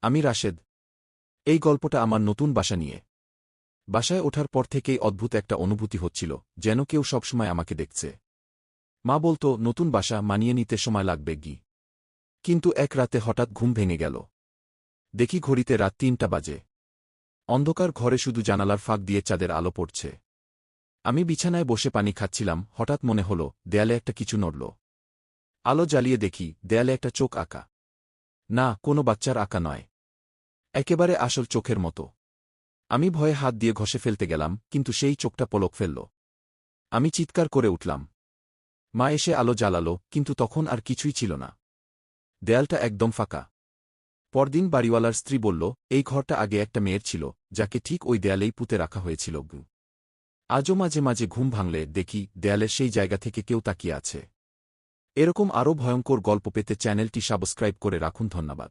আমি রাশেদ। এই গল্পটা আমার নতুন বাসা নিয়ে। বাসায় ওঠার পর থেকেই অদ্ভুত একটা অনুভূতি হচ্ছিল, যেন কেউ সবসময় আমাকে দেখছে। মা বলতো, নতুন বাসা মানিয়ে নিতে সময় লাগবে গি। কিন্তু এক রাতে হঠাৎ ঘুম ভেঙে গেল। দেখি ঘড়িতে রাত ৩টা বাজে। অন্ধকার ঘরে শুধু জানালার ফাঁক দিয়ে চাঁদের আলো পড়ছে। আমি বিছানায় বসে পানি খাচ্ছিলাম, হঠাৎ মনে হল দেয়ালে একটা কিছু নড়ল। আলো জ্বালিয়ে দেখি দেয়ালে একটা চোখ আঁকা। না, কোনো বাচ্চার আঁকা নয়। একেবারে আসল চোখের মতো। আমি ভয়ে হাত দিয়ে ঘষে ফেলতে গেলাম, কিন্তু সেই চোখটা পলক ফেলল। আমি চিৎকার করে উঠলাম। মা এসে আলো জ্বালালো, কিন্তু তখন আর কিছুই ছিল না। দেয়ালটা একদম ফাঁকা। পরদিন বাড়িওয়ালার স্ত্রী বলল, এই ঘরটা আগে একটা মেয়ের ছিল, যাকে ঠিক ওই দেয়ালেই পুঁতে রাখা হয়েছিল। আজও মাঝে মাঝে ঘুম ভাঙলে দেখি দেয়ালের সেই জায়গা থেকে কেউ তাকিয়ে আছে। এরকম আরও ভয়ঙ্কর গল্প পেতে চ্যানেলটি সাবস্ক্রাইব করে রাখুন। ধন্যবাদ।